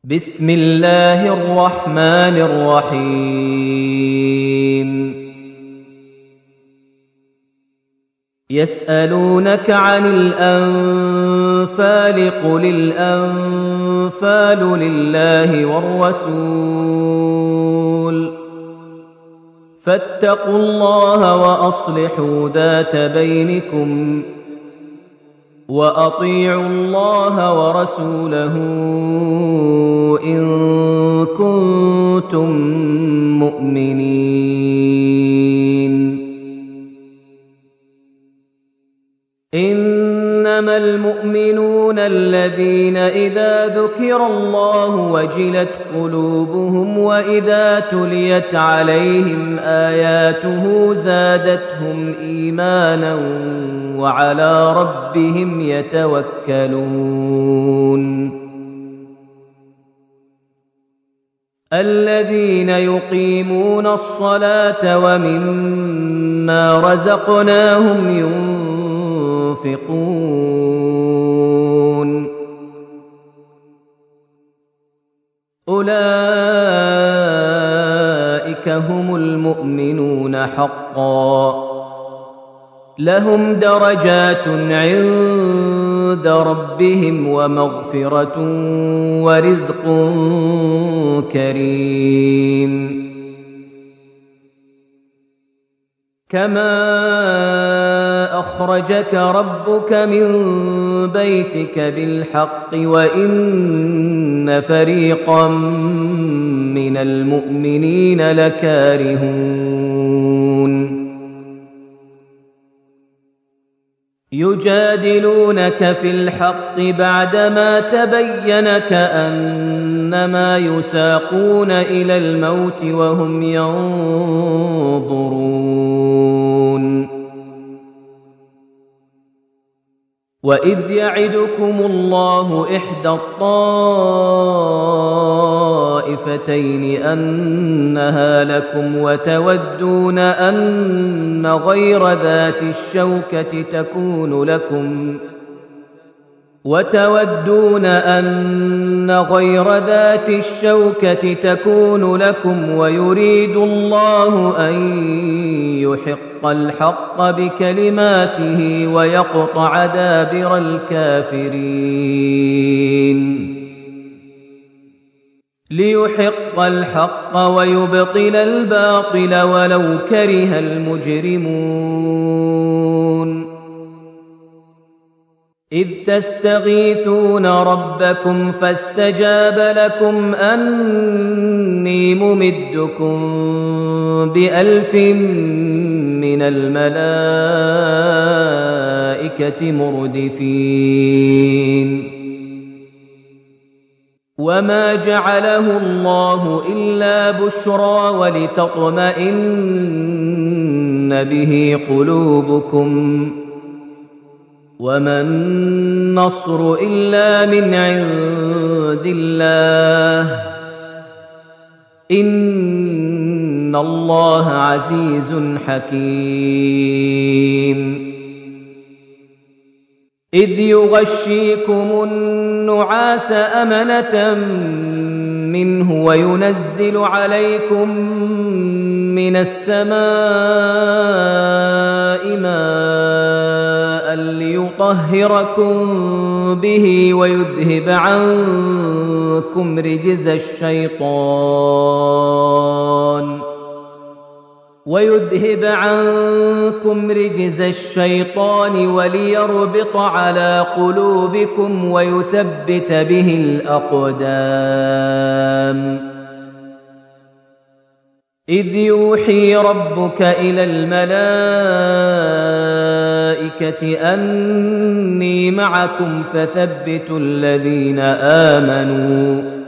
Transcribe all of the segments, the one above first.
بسم الله الرحمن الرحيم يسألونك عن الأنفال قل الأنفال لله والرسول فاتقوا الله وأصلحوا ذات بينكم وأطيعوا الله ورسوله إن كنتم مؤمنين إنما المؤمنون الذين إذا ذكر الله وجلت قلوبهم وإذا تليت عليهم آياته زادتهم إيمانا وعلى ربهم يتوكلون الذين يقيمون الصلاة ومما رزقناهم ينفقون أولئك هم المؤمنون حقا لهم درجات عند ربهم ومغفرة ورزق كريم كما أخرجك ربك من بيتك بالحق وإن فريقا من المؤمنين لكارهون يجادلونك في الحق بعدما تبين كأنما يساقون إلى الموت وهم ينظرون وإذ يعدكم الله إحدى الطائفتين أنها لكم وتودون أن غير ذات الشوكة تكون لكم ويريد الله أن يحق الحق بكلماته ويقطع دابر الكافرين ليحق الحق ويبطل الباطل ولو كره المجرمون إذ تستغيثون ربكم فاستجاب لكم أني ممدكم ب1000 من الملائكة مردفين وما جعله الله إلا بشرى ولتطمئن به قلوبكم وما النصر إلا من عند الله إن الله عزيز حكيم إذ يغشيكم النعاس أمنة منه وينزل عليكم من السماء ماء ليطهركم به ويذهب عنكم رجز الشيطان وليربط على قلوبكم ويثبت به الأقدام إذ يوحي ربك إلى الملائكة أني معكم فثبتوا الذين آمنوا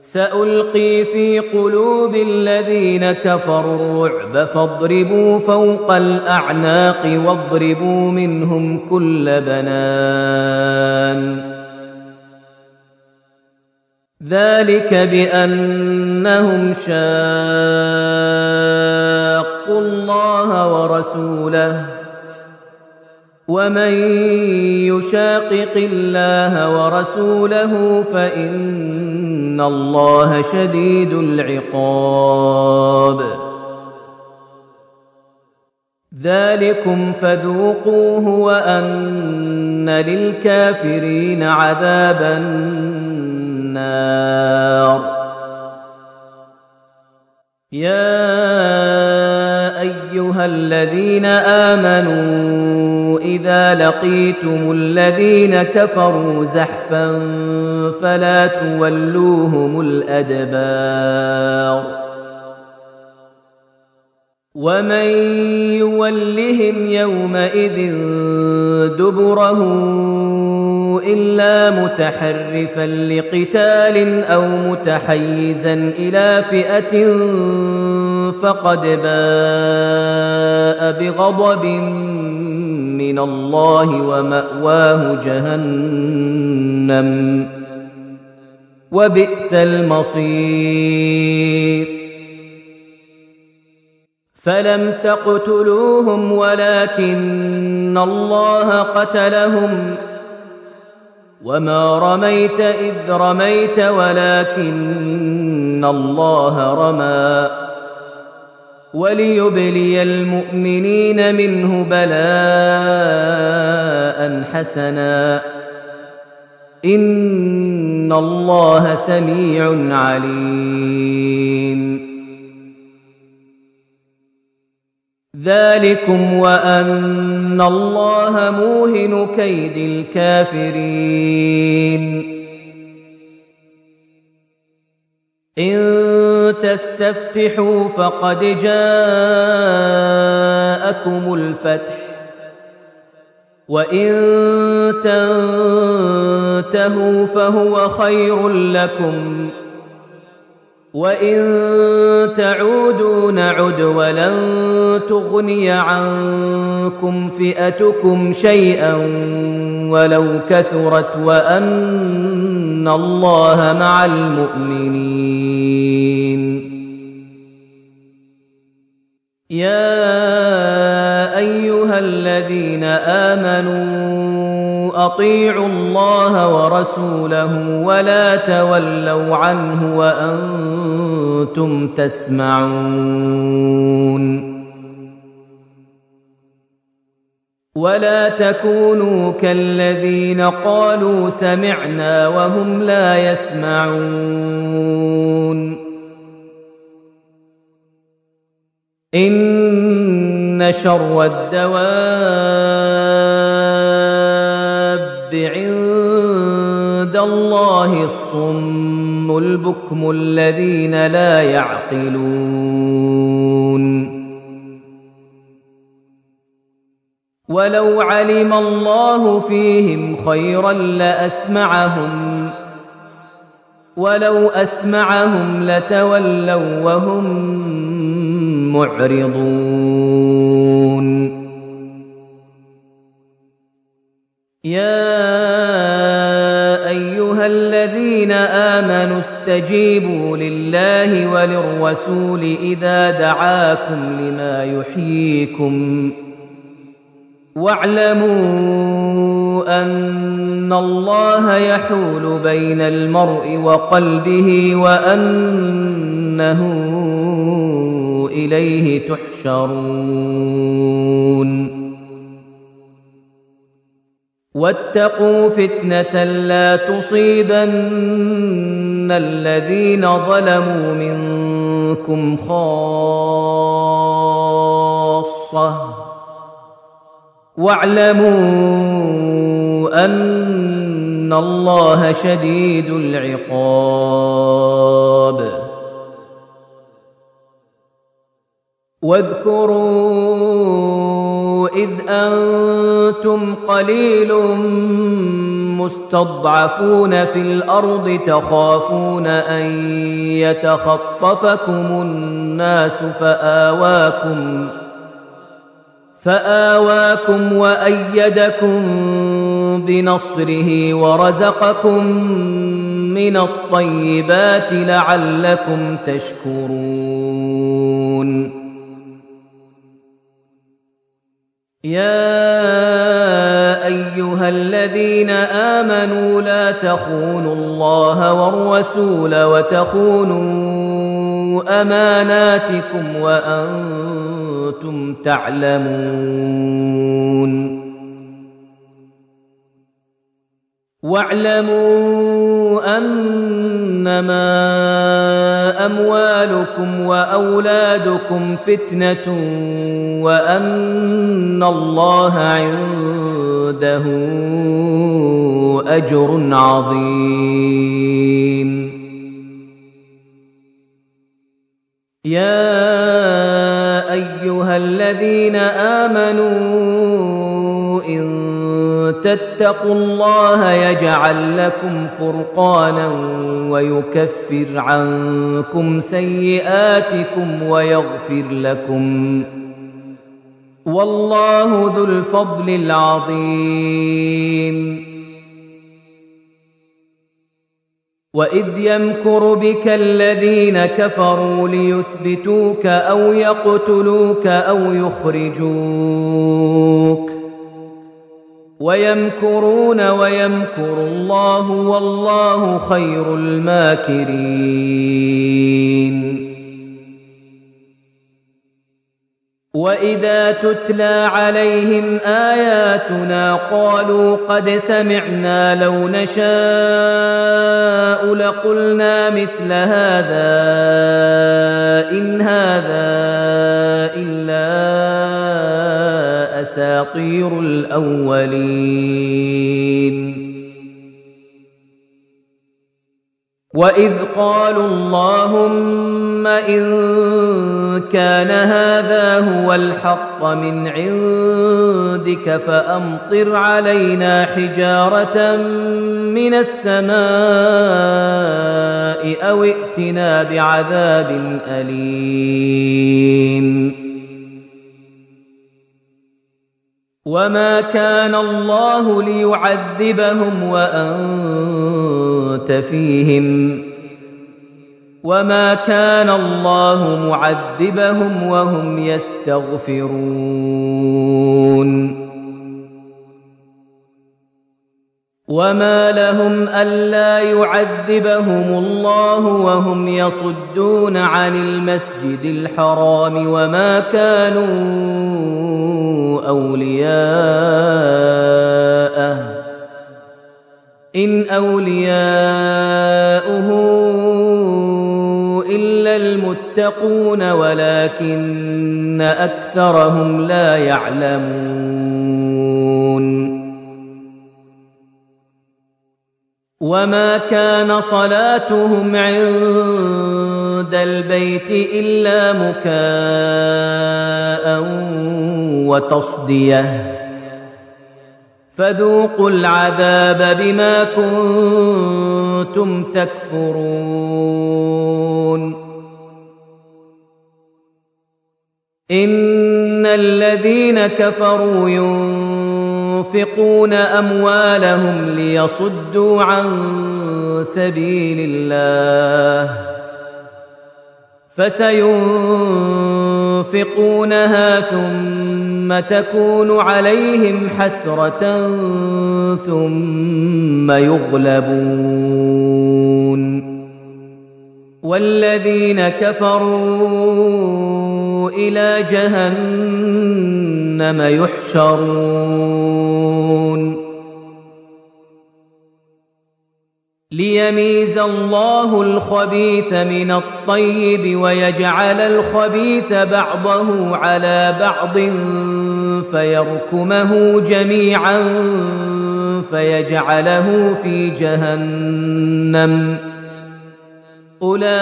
سألقي في قلوب الذين كفروا الرعب فاضربوا فوق الأعناق واضربوا منهم كل بنان ذلك بأنهم شاقوا الله ورسوله ومن يشاقق الله ورسوله فإن الله شديد العقاب. ذلكم فذوقوه وأن للكافرين عذاب النار. يا أيها الذين آمنوا إذا لقيتم الذين كفروا زحفا فلا تولوهم الأدبار ومن يولهم يومئذ دبره إلا متحرفا لقتال أو متحيزا إلى فئة فقد باء بغضب من الله ومأواه جهنم وبئس المصير. فلم تقتلوهم ولكن الله قتلهم وما رميت إذ رميت ولكن الله رمى وليبلي المؤمنين منه بلاء حسنا إن الله سميع عليم. ذلكم وأن الله موهن كيد الكافرين. إن تستفتحوا فقد جاءكم الفتح وإن تنتهوا فهو خير لكم وإن تعودوا نعد ولن تغني عنكم فئتكم شيئا ولو كثرت وأن الله مع المؤمنين. يا أيها الذين آمنوا أطيعوا الله ورسوله ولا تولوا عنه وأنتم تسمعون. ولا تكونوا كالذين قالوا سمعنا وهم لا يسمعون. إن شر الدواب عند الله الصم البكم الذين لا يعقلون. ولو علم الله فيهم خيرا لأسمعهم ولو أسمعهم لتولوا وهم معرضون. يا أيها الذين آمنوا استجيبوا لله وللرسول إذا دعاكم لما يحييكم واعلموا أن الله يحول بين المرء وقلبه وأنه إليه تحشرون. واتقوا فتنة لا تصيبن الذين ظلموا منكم خاصة واعلموا أن الله شديد العقاب. واذكروا إذ أنتم قليل مستضعفون في الأرض تخافون أن يتخطفكم الناس فآواكم وأيدكم بنصره ورزقكم من الطيبات لعلكم تشكرون. يا أيها الذين آمنوا لا تخونوا الله والرسول وتخونوا أماناتكم وأنتم تعلمون واعلموا أنما أموالكم وأولادكم فتنة وأن الله عنده أجر عظيم يا أيها الذين آمنوا إن تتقوا الله يجعل لكم فرقانا ويكفر عنكم سيئاتكم ويغفر لكم والله ذو الفضل العظيم وإذ يمكر بك الذين كفروا ليثبتوك أو يقتلوك أو يخرجوك ويمكرون ويمكر الله والله خير الماكرين وإذا تتلى عليهم آياتنا قالوا قد سمعنا لو نشاء لقلنا مثل هذا إن هذا إلا أساطير الأولين وإذ قالوا اللهم إن كان هذا هو الحق من عندك فأمطر علينا حجارة من السماء أو ائتنا بعذاب أليم وما كان الله ليعذبهم وأنت فيهم وما كان الله معذبهم وهم يستغفرون وما لهم ألا يعذبهم الله وهم يصدون عن المسجد الحرام وما كانوا أولياءه إن أولياؤه إلا المتقون ولكن أكثرهم لا يعلمون وما كان صلاتهم عند البيت إلا مكاء وتصدية فذوقوا العذاب بما كنتم تكفرون إن الذين كفروا ينفقون أموالهم ليصدوا عن سبيل الله فسينفقونها ثم تكون عليهم حسرة ثم يغلبون والذين كفروا إلى جهنم يحشرون ليميز الله الخبيث من الطيب ويجعل الخبيث بعضه على بعض فيركمه جميعا فيجعله في جهنم أولئك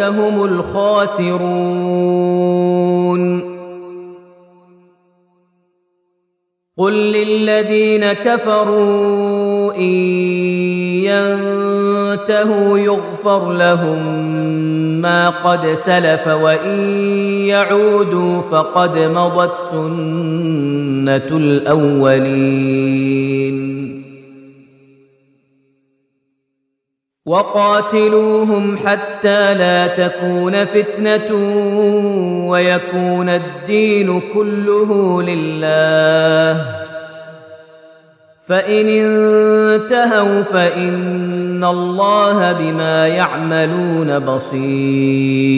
هم الخاسرون قل للذين كفروا إن ينتهوا يغفر لهم ما قد سلف وإن يعودوا فقد مضت سنة الأولين وقاتلوهم حتى لا تكون فتنة ويكون الدين كله لله، فإن انتهوا فإن الله بما يعملون بصير.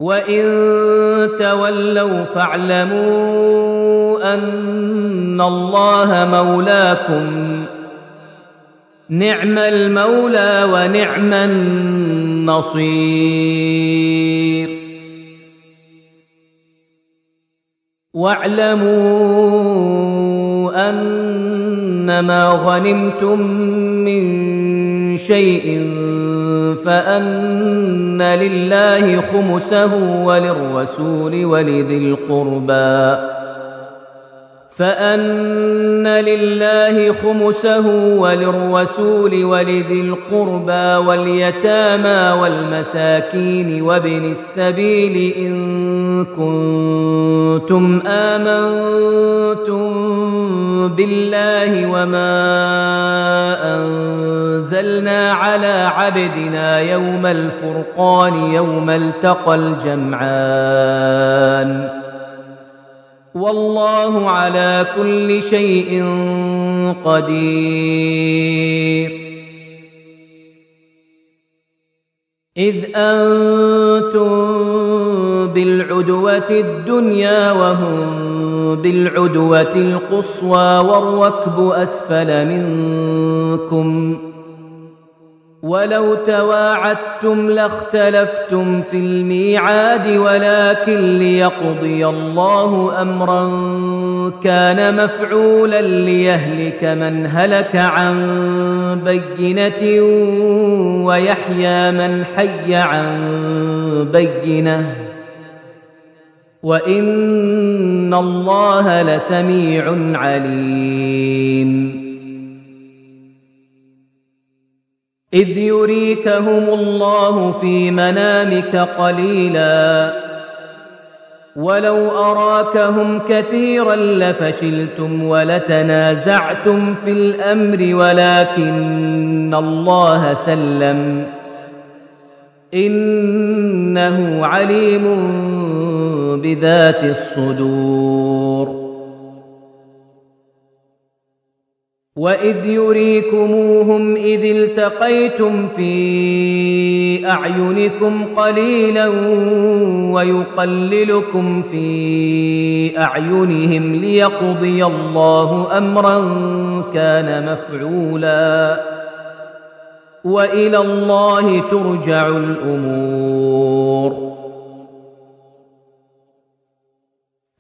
وإن تولوا فاعلموا أن الله مولاكم، نعم المولى ونعم النصير. واعلموا أنما غنمتم من شيء فأن لله خمسه وللرسول ولذي القربى واليتامى والمساكين وابن السبيل إن كنتم آمنتم بالله وما أنزلنا على عبدنا يوم الفرقان يوم التقى الجمعان، والله على كل شيء قدير. إذ أنتم بالعدوة الدنيا وهم بالعدوة القصوى والركب أسفل منكم، ولو تواعدتم لاختلفتم في الميعاد، ولكن ليقضي الله أمرا كان مفعولا ليهلك من هلك عن بينة ويحيى من حي عن بينة، وإن الله لسميع عليم. إذ يريكهم الله في منامك قليلا ولو أراكهم كثيرا لفشلتم ولتنازعتم في الأمر ولكن الله سلم، إنه عليم بذات الصدور. وإذ يريكموهم إذ التقيتم في أعينكم قليلا ويقللكم في أعينهم ليقضي الله أمرا كان مفعولا، وإلى الله ترجع الأمور.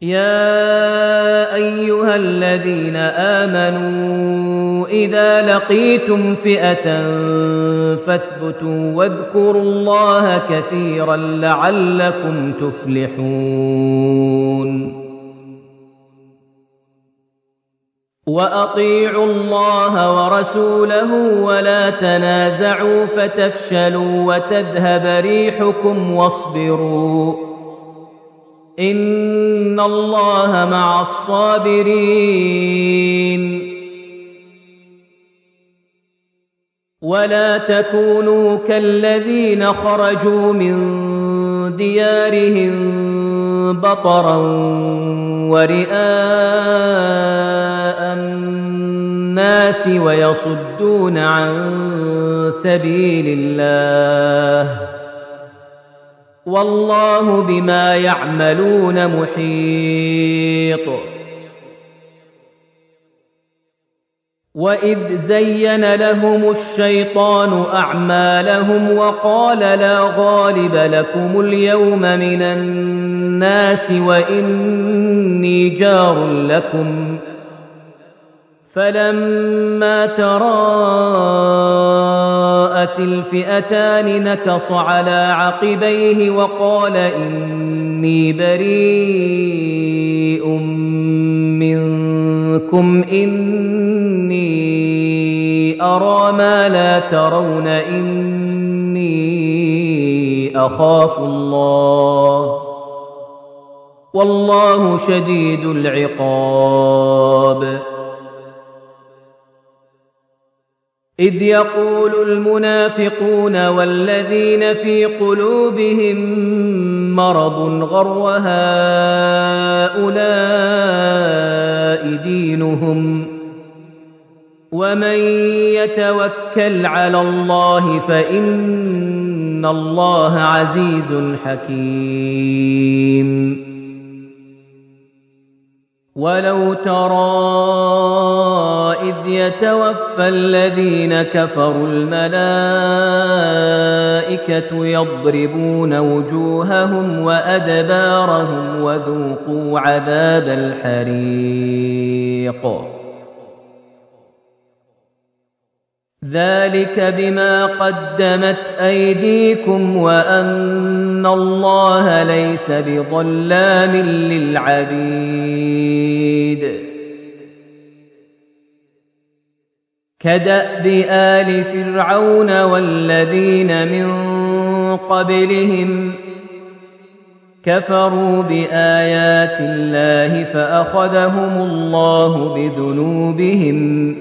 يا أيها الذين آمنوا إذا لقيتم فئة فاثبتوا واذكروا الله كثيرا لعلكم تفلحون. وأطيعوا الله ورسوله ولا تنازعوا فتفشلوا وتذهب ريحكم واصبروا إن الله مع الصابرين. ولا تكونوا كالذين خرجوا من ديارهم بطرا ورئاء الناس ويصدون عن سبيل الله، والله بما يعملون محيط. وإذ زين لهم الشيطان أعمالهم وقال لا غالب لكم اليوم من الناس وإني جار لكم، فلما تراءت الفئتان نكص على عقبيه وقال إني بريء منكم إني أرى ما لا ترون إني أخاف الله والله شديد العقاب. إذ يقول المنافقون والذين في قلوبهم مرض غر هؤلاء دينهم ومن يتوكل على الله فإن الله عزيز حكيم. ولو ترى إذ يتوفى الذين كفروا الملائكة يضربون وجوههم وأدبارهم وذوقوا عذاب الحريق ذلك بما قدمت أيديكم وأن الله ليس بظلام للعبيد. كدأب آل فرعون والذين من قبلهم كفروا بآيات الله فأخذهم الله بذنوبهم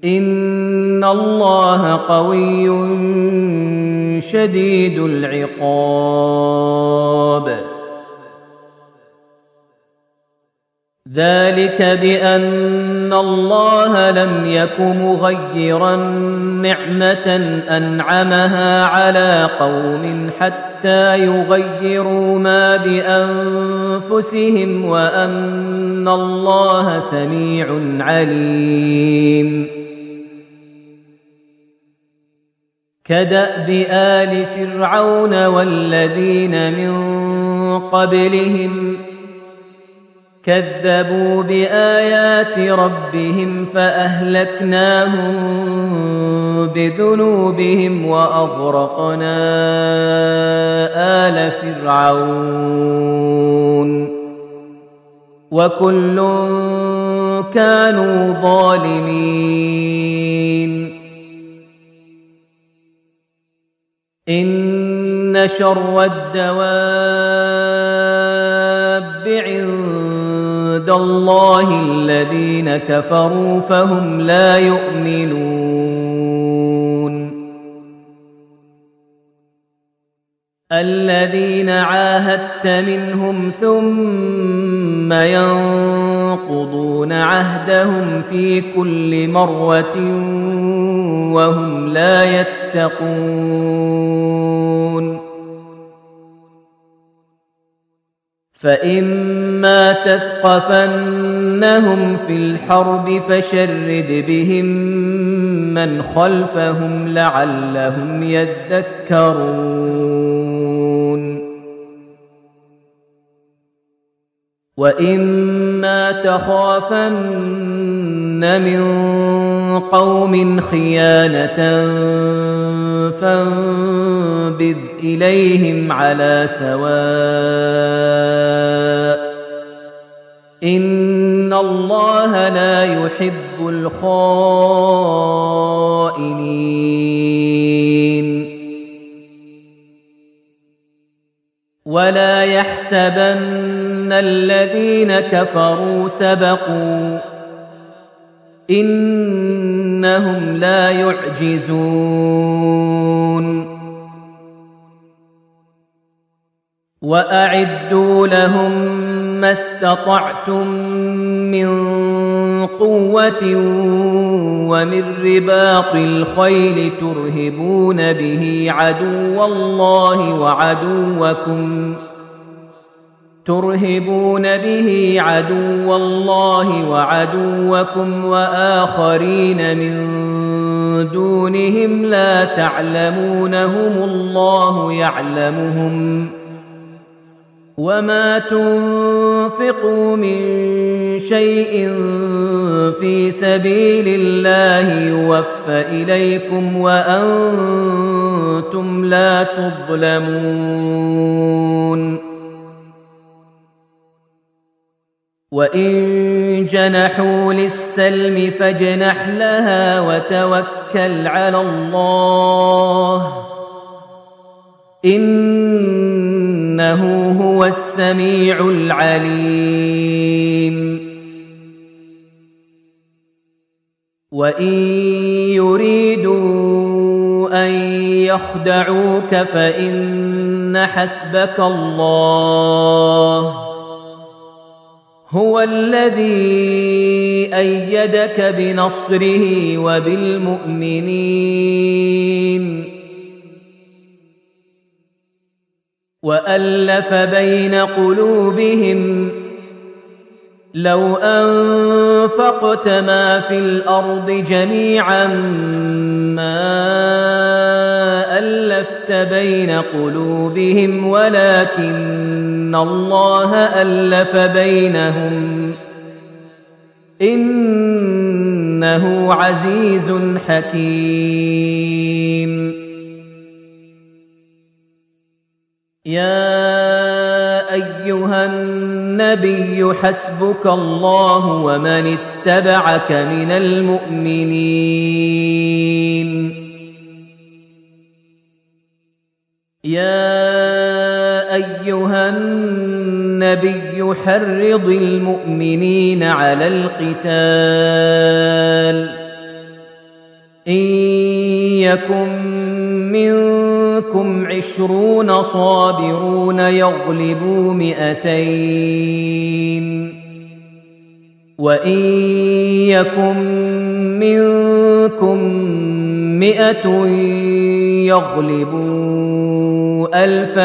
إن الله قوي شديد العقاب. ذلك بأن الله لم يك مغيرا نعمة أنعمها على قوم حتى يغيروا ما بأنفسهم وأن الله سميع عليم. كدأب آل فرعون والذين من قبلهم كذبوا بآيات ربهم فأهلكناهم بذنوبهم وأغرقنا آل فرعون وكل كانوا ظالمين. إن شر الدواب عند الله الذين كفروا فهم لا يؤمنون. الذين عاهدت منهم ثم ينقضون عهدهم في كل مرة وهم لا يتقون. فإما تثقفنهم في الحرب فشرد بهم من خلفهم لعلهم يذكرون. وإما تخافن من قوم خيانة فانبذ إليهم على سواء إن الله لا يحب الخائنين. ولا يحسبن الذين كفروا سبقوا إنهم لا يعجزون. وأعدوا لهم ما استطعتم من قوة ومن رباط الخيل ترهبون به عدو الله وعدوكم وآخرين من دونهم لا تعلمونهم الله يعلمهم. وما تنفقوا من شيء في سبيل الله يوفى إليكم وأنتم لا تظلمون. وإن جنحوا للسلم فاجنح لها وتوكل على الله إنه هو السميع العليم. وإن يريدوا أن يخدعوك فإن حسبك الله هو الذي أيدك بنصره وبالمؤمنين وألف بين قلوبهم لو أنفقت ما في الأرض جميعا ما ألفت بين قلوبهم ولكن الله ألف بينهم إنه عزيز حكيم. يا أيها النبي حسبك الله ومن اتبعك من المؤمنين. يا أيها النبي حرض المؤمنين على القتال إن يكن منكم 20 صابرون يغلبوا 200 وإن يكن منكم 100 يغلبوا 1000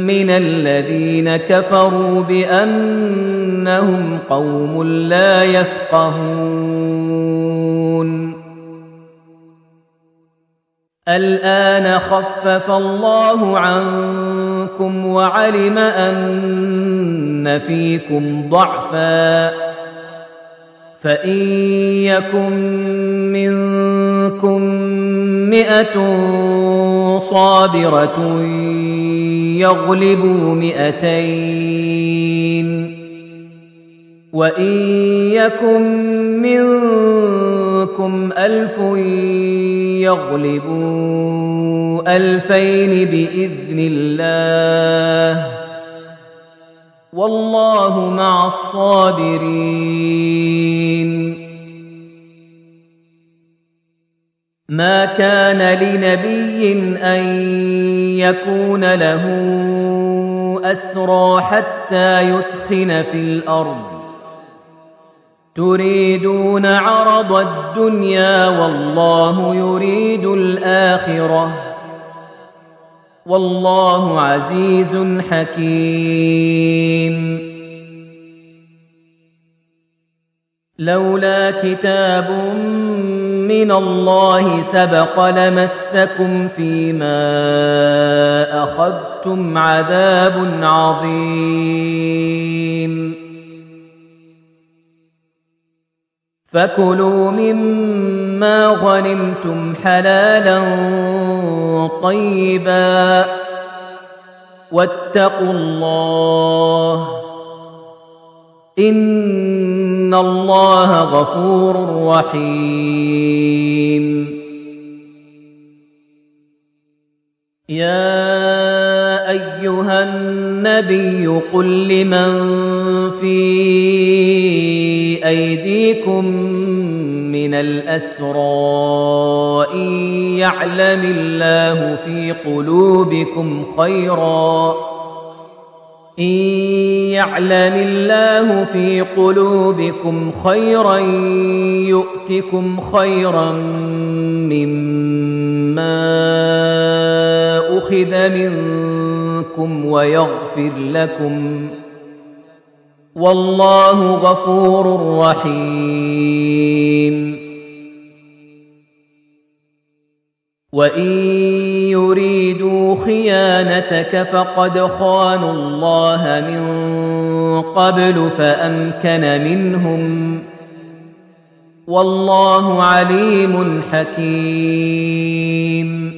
من الذين كفروا بأنهم قوم لا يفقهون. الآن خفف الله عنكم وعلم أن فيكم ضعفا فإن يكن منكم 100 صابرة يغلبوا 200 وإن يكن منكم 1000 يغلبوا 2000 بإذن الله والله مع الصابرين. ما كان لنبي أن يكون له أسرى حتى يثخن في الأرض تريدون عرض الدنيا والله يريد الآخرة والله عزيز حكيم. لولا كتاب من الله سبق لمسكم فيما أخذتم عذاب عظيم. فكلوا مما غنمتم حلالا طيبا واتقوا الله إن الله غفور رحيم. يا أيها النبي قل لمن في أيديكم من الأسرى إن يعلم الله في قلوبكم خيرا يؤتكم خيرا مما أخذ منكم ويغفر لكم والله غفور رحيم. وإن يريدوا خيانتك فقد خانوا الله من قبل فأمكن منهم والله عليم حكيم.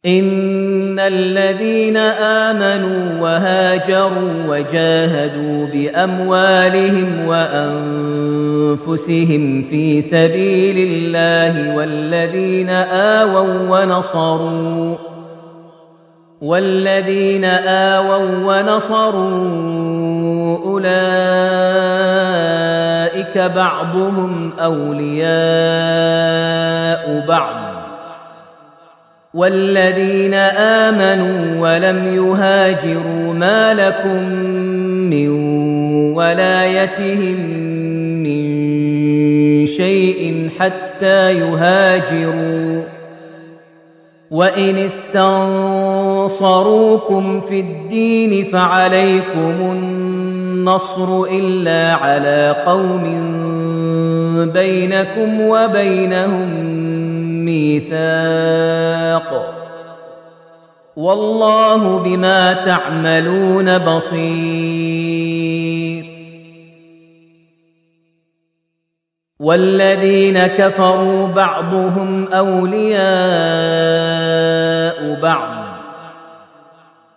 إن الذين آمنوا وهاجروا وجاهدوا بأموالهم وأنفسهم في سبيل الله والذين آووا ونصروا أولئك أولئك بعضهم أولياء بعض والذين آمنوا ولم يهاجروا ما لكم من ولايتهم من شيء حتى يهاجروا وإن استنصروكم في الدين فعليكم النصر إلا على قوم بينكم وبينهم ميثاق والله بما تعملون بصير والذين كفروا بعضهم أولياء بعض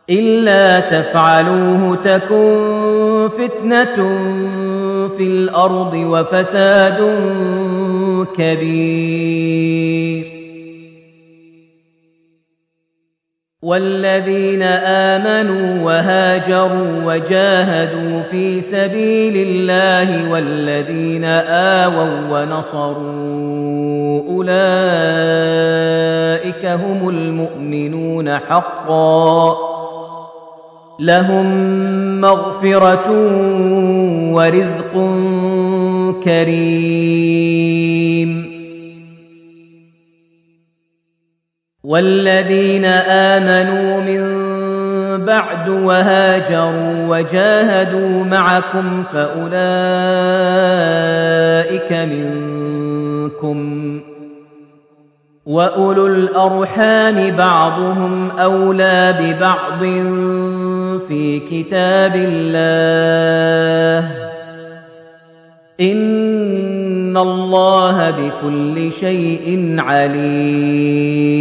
إلا تفعلوه تكن فتنة في الأرض وفساد كبير والذين آمنوا وهاجروا وجاهدوا في سبيل الله والذين آووا ونصروا أولئك هم المؤمنون حقا لهم مغفرة ورزق كريم والذين آمنوا من بعد وهاجروا وجاهدوا معكم فأولئك منكم وأولو الأرحام بعضهم أولى ببعض في كتاب الله إن الله بكل شيء عليم